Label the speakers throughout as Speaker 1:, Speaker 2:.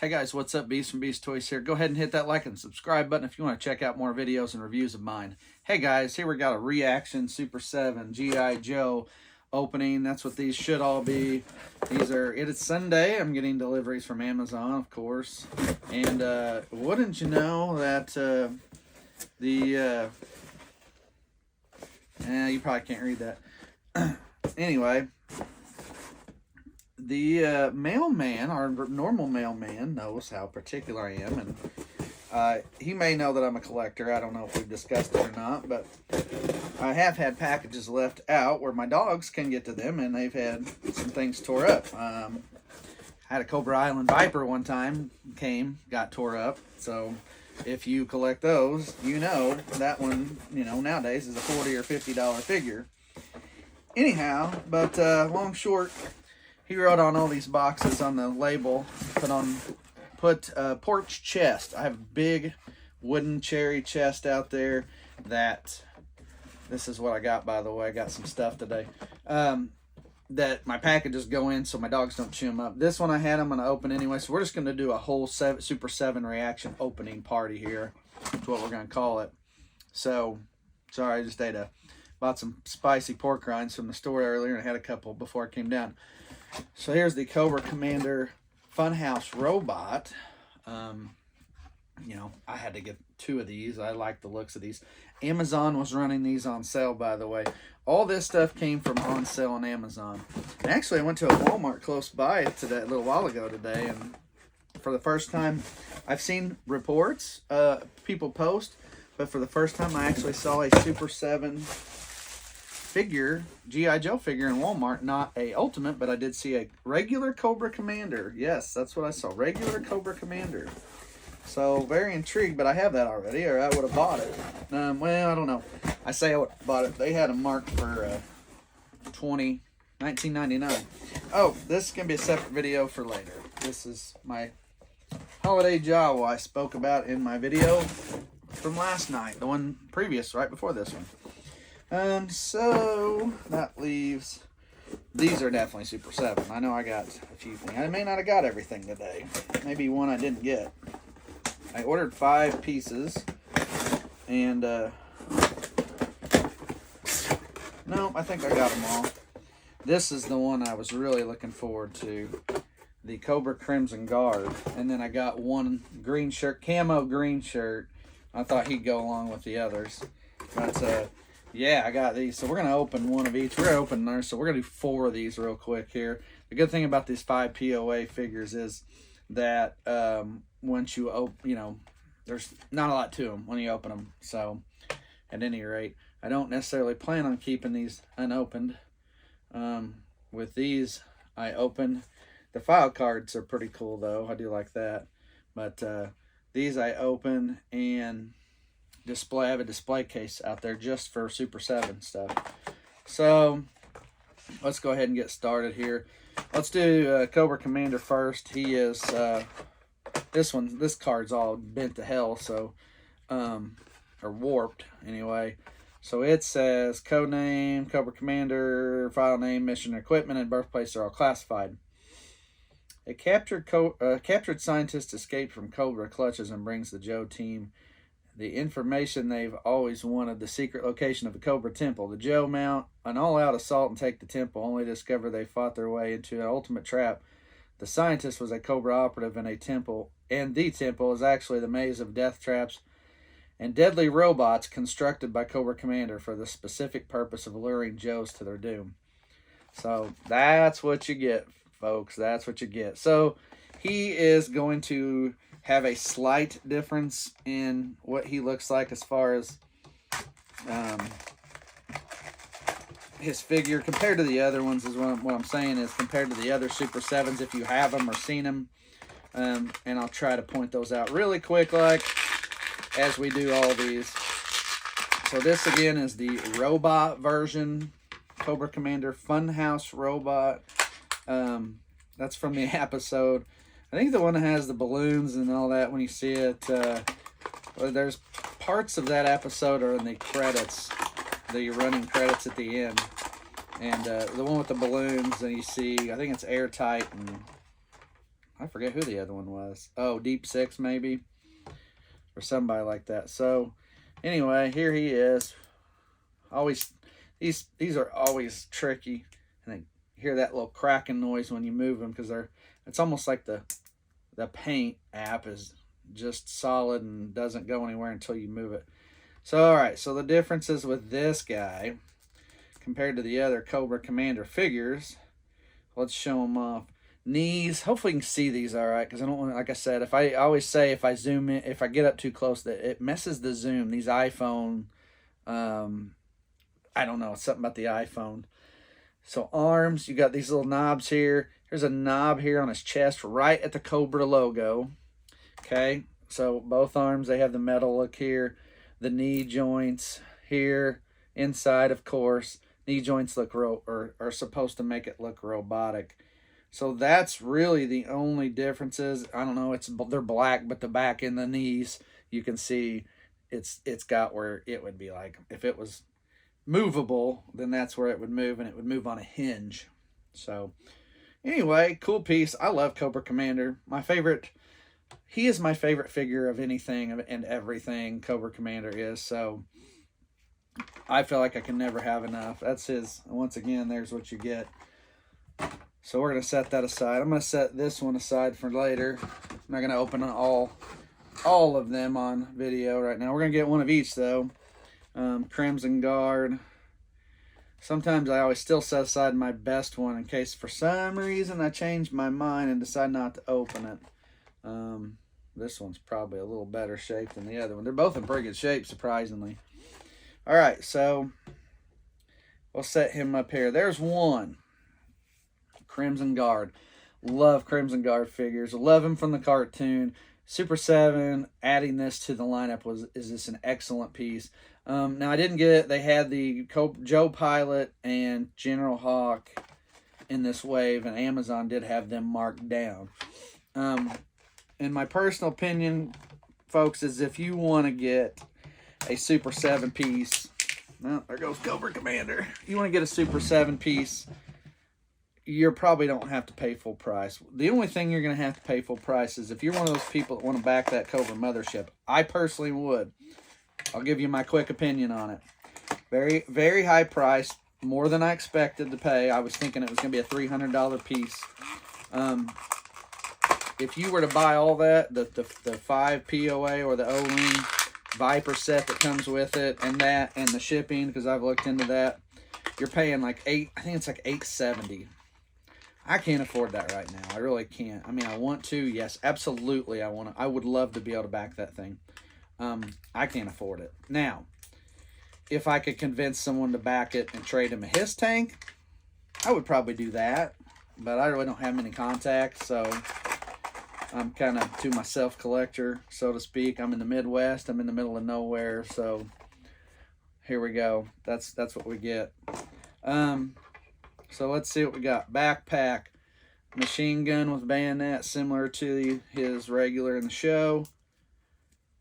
Speaker 1: Hey guys, what's up? Beast from Beast Toys here. Go ahead and hit that like and subscribe button if you want to check out more videos and reviews of mine. Hey guys, here we got a reaction Super 7 G.I. Joe opening. That's what these should all be. It's Sunday. I'm getting deliveries from Amazon, of course. And wouldn't you know that you probably can't read that. Anyway, the mailman, our normal mailman, knows how particular I am, and he may know that I'm a collector. I don't know if we've discussed it or not, but I have had packages left out where my dogs can get to them, and they've had some things tore up. I had a Cobra Island Viper one time, got tore up, so if you collect those, you know that one, nowadays is a $40 or $50 figure. Anyhow, but long short, he wrote on all these boxes on the label, put porch chest. I have a big wooden cherry chest out there this is what I got, by the way. I got some stuff today. That my packages go in so my dogs don't chew them up. This one I'm going to open anyway, so we're just going to do a whole Super 7 reaction opening party here. That's what we're going to call it. So, sorry, I just bought some spicy pork rinds from the store earlier, and I had a couple before I came down. So here's the Cobra Commander Funhouse Robot. I had to get 2 of these. I like the looks of these. Amazon was running these on sale, by the way. All this stuff came from on sale on Amazon. And actually, I went to a Walmart close by a little while ago today, and for the first time, I've seen reports, people post, but for the first time, I actually saw a Super 7 figure, G.I. Joe figure in Walmart. Not a Ultimate, but I did see a regular Cobra Commander. Yes, that's what I saw. Regular Cobra Commander. So, very intrigued, but I have that already, or I would have bought it. Well, I don't know. I say I would have bought it. They had them marked for $19.99. Oh, this is going to be a separate video for later. This is my holiday Jawa I spoke about in my video from last night. The one previous, right before this one. So that leaves, these are definitely Super 7. I know I got a few things. I may not have got everything today. Maybe one I didn't get. I ordered 5 pieces, and no, I think I got them all. This is the one I was really looking forward to, the Cobra Crimson Guard, and then I got one green shirt, camo green shirt. I thought he'd go along with the others, but yeah, I got these. So we're going to open one of each. We're going to open theirs. So we're going to do 4 of these real quick here. The good thing about these 5 POA figures is that once you open, there's not a lot to them when you open them. So at any rate, I don't necessarily plan on keeping these unopened. With these, I open. The file cards are pretty cool, though. I do like that. But these I open and display. I have a display case out there just for Super 7 stuff. So let's go ahead and get started here. Let's do Cobra Commander first. He is this card's all bent to hell, so or warped anyway. So it says codename Cobra Commander, file name, mission, equipment, and birthplace are all classified. A captured scientist escaped from Cobra clutches and brings the Joe team the information they've always wanted: the secret location of the Cobra Temple. The Joe mount an all-out assault and take the temple, only to discover they fought their way into an ultimate trap. The scientist was a Cobra operative in a temple, and the temple is actually the maze of death traps and deadly robots constructed by Cobra Commander for the specific purpose of luring Joes to their doom. So that's what you get, folks. That's what you get. So he is going to have a slight difference in what he looks like as far as his figure compared to the other ones. Is what I'm saying is compared to the other Super 7s, if you have them or seen them. And I'll try to point those out really quick, like as we do all these. So this again is the robot version, Cobra Commander Funhouse Robot. That's from the episode. I think the one that has the balloons and all that, when you see it, there's parts of that episode are in the credits, the running credits at the end. And the one with the balloons, and you see, I think it's airtight, and I forget who the other one was. Oh, Deep Six maybe, or somebody like that. So anyway, here he is. Always, these are always tricky, and they hear that little cracking noise when you move them because it's almost like the paint app is just solid and doesn't go anywhere until you move it. So all right, so the differences with this guy compared to the other Cobra Commander figures, let's show them off. Knees, hopefully you can see these all right, because I don't want, like I said, I always say if I zoom in, if I get up too close, that it messes the zoom. These iPhone, I don't know, it's something about the iPhone. So arms, you got these little knobs here. Here's a knob here on his chest right at the Cobra logo. Okay, so both arms, they have the metal look here. The knee joints here, inside, of course. Knee joints look are supposed to make it look robotic. So that's really the only differences. I don't know, they're black, but the back and the knees, you can see it's got where it would be like, if it was movable, then that's where it would move, and it would move on a hinge. So anyway, cool piece. I love Cobra Commander. He is my favorite figure of anything and everything Cobra Commander is. So I feel like I can never have enough. That's his. Once again, there's what you get. So we're going to set that aside. I'm going to set this one aside for later. I'm not going to open all of them on video right now. We're going to get one of each, though. Crimson Guard. Sometimes I always still set aside my best one in case for some reason I change my mind and decide not to open it. This one's probably a little better shape than the other one. They're both in pretty good shape, surprisingly. All right, so we'll set him up here. There's one. Crimson Guard. Love Crimson Guard figures. Love him from the cartoon. Super 7, adding this to the lineup is this an excellent piece. Now, I didn't get it. They had the Joe Pilot and General Hawk in this wave, and Amazon did have them marked down. In my personal opinion, folks, is if you want to get a Super 7 piece, well, there goes Cobra Commander. If you want to get a Super 7 piece, you probably don't have to pay full price. The only thing you're going to have to pay full price is if you're one of those people that want to back that Cobra mothership. I personally would. I'll give you my quick opinion on it. Very, very high price, more than I expected to pay. I was thinking it was going to be a $300 piece. If you were to buy all that, the 5 POA or the O-Ring Viper set that comes with it, and the shipping, because I've looked into that, you're paying like I think it's like $870. I can't afford that right now. I really can't. I mean, I want to. Yes, absolutely. I would love to be able to back that thing. I can't afford it. Now, if I could convince someone to back it and trade him a HISS tank, I would probably do that. But I really don't have many contacts, so I'm kind of to myself collector, so to speak. I'm in the Midwest. I'm in the middle of nowhere, so here we go. That's what we get. So let's see what we got. Backpack. Machine gun with bayonet, similar to his regular in the show.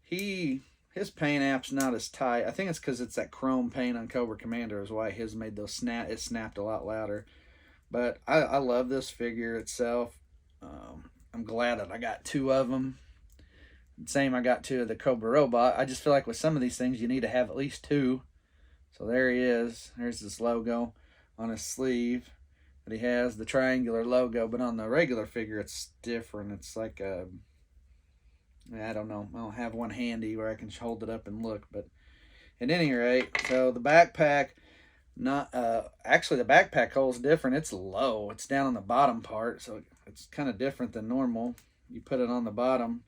Speaker 1: His paint app's not as tight. I think it's because it's that chrome paint on Cobra Commander is why his made those it snapped a lot louder. But I love this figure itself. I'm glad that I got 2 of them. Same, I got 2 of the Cobra Robot. I just feel like with some of these things, you need to have at least 2. So there he is. There's this logo on his sleeve. But he has the triangular logo, but on the regular figure, it's different. It's like a, I don't know. I don't have one handy where I can hold it up and look. But at any rate, so the backpack, actually the backpack hole is different. It's low. It's down on the bottom part, so it's kind of different than normal. You put it on the bottom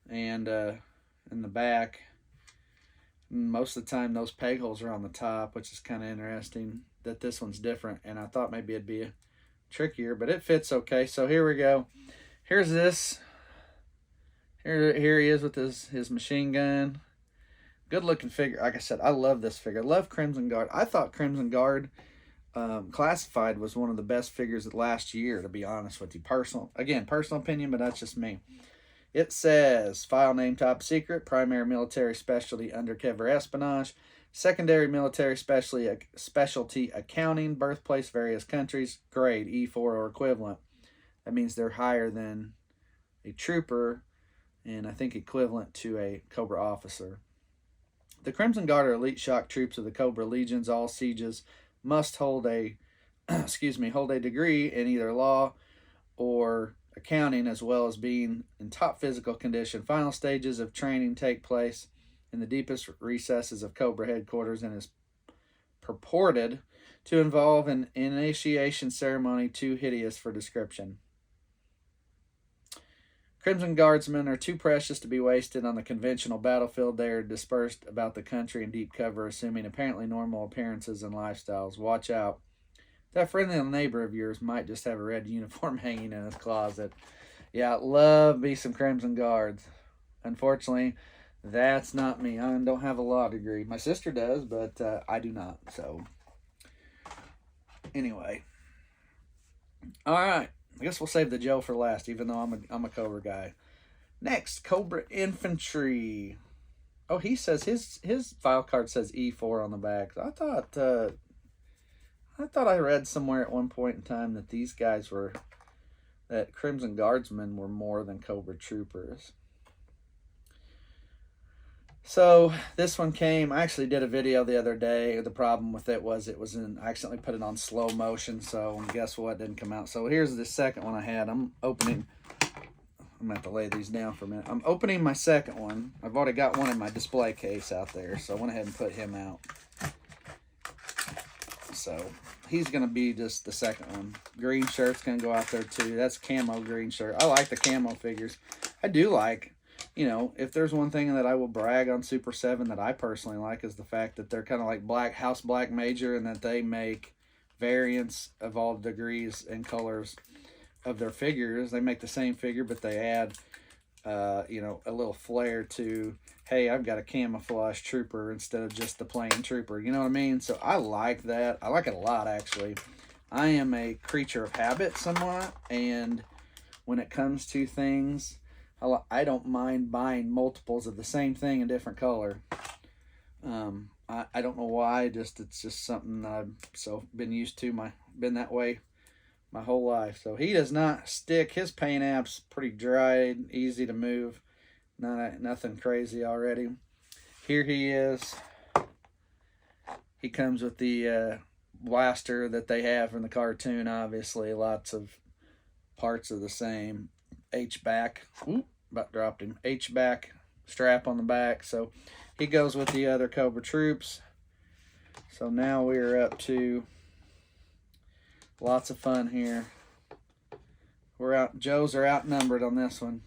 Speaker 1: and in the back. Most of the time, those peg holes are on the top, which is kind of interesting that this one's different. And I thought maybe it'd be trickier, but it fits okay. So here we go. Here's this. Here he is with his machine gun. Good looking figure. Like I said, I love this figure. I love Crimson Guard. I thought Crimson Guard Classified was one of the best figures of last year, to be honest with you. Personal opinion, but that's just me. It says, file name top secret, primary military specialty undercover espionage, secondary military specialty accounting, birthplace various countries, grade E4 or equivalent. That means they're higher than a trooper, and I think equivalent to a Cobra officer. The Crimson Guard are elite shock troops of the Cobra Legions. All sieges must hold a hold a degree in either law or accounting, as well as being in top physical condition. Final stages of training take place in the deepest recesses of Cobra headquarters and is purported to involve an initiation ceremony too hideous for description. Crimson Guardsmen are too precious to be wasted on the conventional battlefield. They are dispersed about the country in deep cover, assuming apparently normal appearances and lifestyles. Watch out. That friendly neighbor of yours might just have a red uniform hanging in his closet. Yeah, love me some Crimson Guards. Unfortunately, that's not me. I don't have a law degree. My sister does, but I do not. So, anyway. All right. I guess we'll save the Joe for last, even though I'm a Cobra guy. Next, Cobra Infantry. Oh, he says his file card says E4 on the back. I thought I read somewhere at one point in time that these guys that Crimson Guardsmen were more than Cobra Troopers. So this one came, I actually did a video the other day. The problem with it was I accidentally put it on slow motion, so guess what, it didn't come out. So here's the second one I had. I'm going to have to lay these down for a minute. I'm opening my second one. I've already got one in my display case out there, so I went ahead and put him out. So he's going to be just the second one. Green shirt's going to go out there too. That's camo green shirt. I like the camo figures. I do like, if there's one thing that I will brag on Super 7 that I personally like is the fact that they're kind of like House Black Major, and that they make variants of all degrees and colors of their figures. They make the same figure, but they add, a little flair to, hey, I've got a camouflage trooper instead of just the plain trooper. You know what I mean? So I like that. I like it a lot, actually. I am a creature of habit somewhat, and when it comes to things, I don't mind buying multiples of the same thing in different color. I don't know why. It's just something that I've been used to. Been that way my whole life. So he does not stick. His paint app's pretty dry, easy to move. Nothing crazy already. Here he is. He comes with the blaster that they have from the cartoon. Obviously, lots of parts are the same. H-back. Oop, about dropped him. H-back strap on the back. So he goes with the other Cobra troops. So now we're up to lots of fun here. Joes are outnumbered on this one.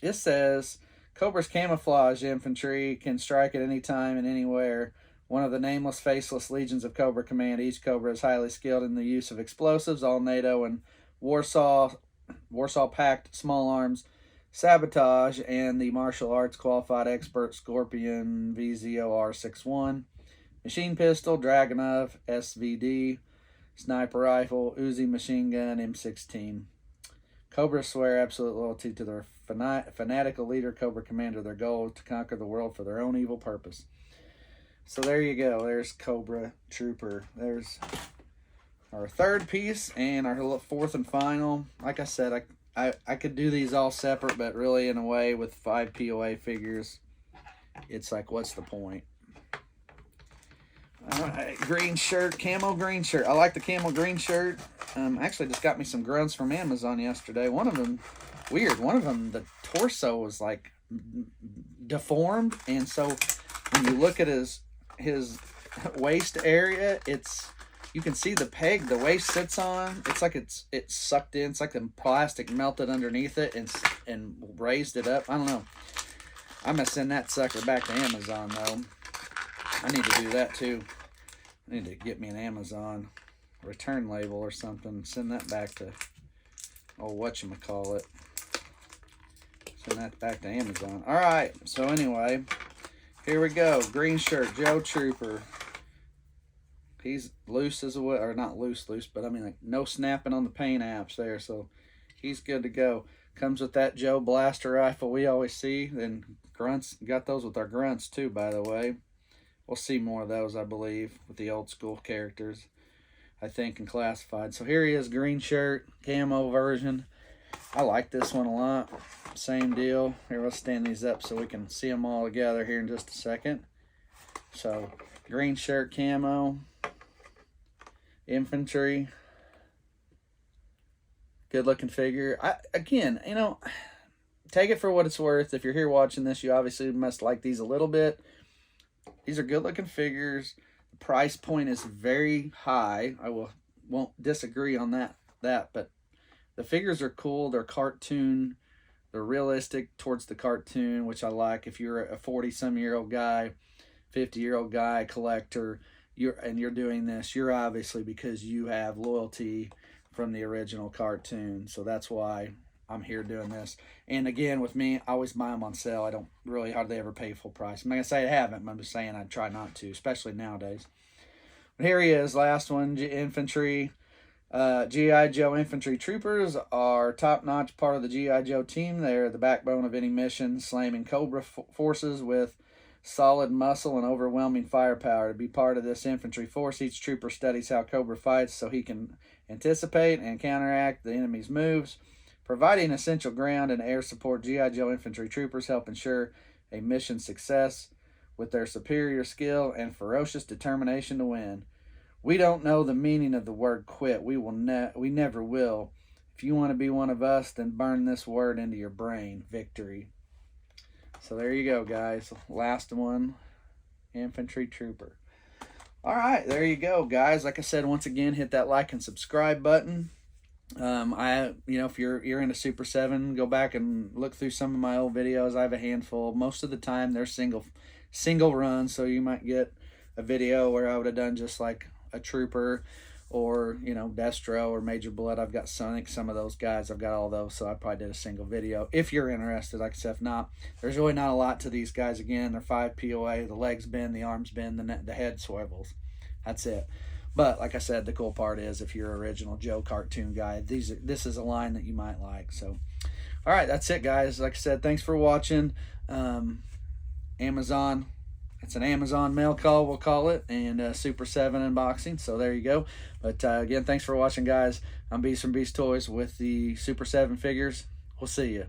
Speaker 1: It says, Cobra's camouflage infantry can strike at any time and anywhere. One of the nameless, faceless legions of Cobra Command. Each Cobra is highly skilled in the use of explosives, all NATO and Warsaw Pact small arms, sabotage, and the martial arts qualified expert Scorpion VZOR-61, machine pistol, Dragunov, SVD, sniper rifle, Uzi machine gun, M16. Cobras swear absolute loyalty to their fanatical leader, Cobra Commander. Their goal is to conquer the world for their own evil purpose. So there you go. There's Cobra Trooper. There's our third piece and our fourth and final. Like I said, I could do these all separate, but really in a way with 5 POA figures, it's like, what's the point? All right, green shirt, camo green shirt. I like the camo green shirt. Actually just got me some grunts from Amazon yesterday. One of them, weird. One of them, the torso was like deformed, and so when you look at his waist area, you can see the peg the waist sits on. It's like it's sucked in. It's like the plastic melted underneath it and raised it up. I don't know. I'm gonna send that sucker back to Amazon though. I need to do that too. I need to get me an Amazon return label or something. Send that back to, whatchamacallit. Send that back to Amazon. All right. So anyway, here we go. Green shirt, Joe Trooper. He's loose as well, or not loose, but I mean like no snapping on the paint apps there. So he's good to go. Comes with that Joe blaster rifle we always see. Then grunts, got those with our grunts too, by the way. We'll see more of those, I believe, with the old school characters, I think, and classified. So here he is, green shirt, camo version. I like this one a lot. Same deal. Here, let's stand these up so we can see them all together here in just a second. So, green shirt camo, infantry. Good looking figure. Again, you know, take it for what it's worth. If you're here watching this, you obviously must like these a little bit. These are good looking figures. The price point is very high. I won't disagree on that, but the figures are cool. They're cartoon. They're realistic towards the cartoon, which I like. If you're a 40-some-year-old guy, 50-year-old guy, collector, you're doing this, you're obviously because you have loyalty from the original cartoon. So that's why I'm here doing this. And again, with me, I always buy them on sale. I don't really hardly ever pay full price. I'm not going to say I haven't, but I'm just saying I try not to, especially nowadays. But here he is, last one, infantry. G.I. Joe infantry troopers are top-notch part of the G.I. Joe team. They're the backbone of any mission, slamming Cobra forces with solid muscle and overwhelming firepower. To be part of this infantry force, each trooper studies how Cobra fights so he can anticipate and counteract the enemy's moves. Providing essential ground and air support, G.I. Joe infantry troopers help ensure a mission success with their superior skill and ferocious determination to win. We don't know the meaning of the word quit. We never will. If you want to be one of us, then burn this word into your brain. Victory. So there you go, guys. Last one, infantry trooper. All right, there you go, guys. Like I said, once again, hit that like and subscribe button. If you're into Super 7, go back and look through some of my old videos. I have a handful. Most of the time, they're single run, so you might get a video where I would have done just like a trooper or, Destro or Major Blood. I've got some of those guys. I've got all those, so I probably did a single video. If you're interested, like I said, if not, there's really not a lot to these guys. Again, they're 5 POA. The legs bend, the arms bend, the head swivels. That's it. But like I said, the cool part is if you're an original Joe cartoon guy, this is a line that you might like. So, all right, that's it, guys. Like I said, thanks for watching. Amazon. It's an Amazon mail call, we'll call it, and Super 7 unboxing. So there you go. But again, thanks for watching, guys. I'm Beast from Beast Toys with the Super 7 figures. We'll see you.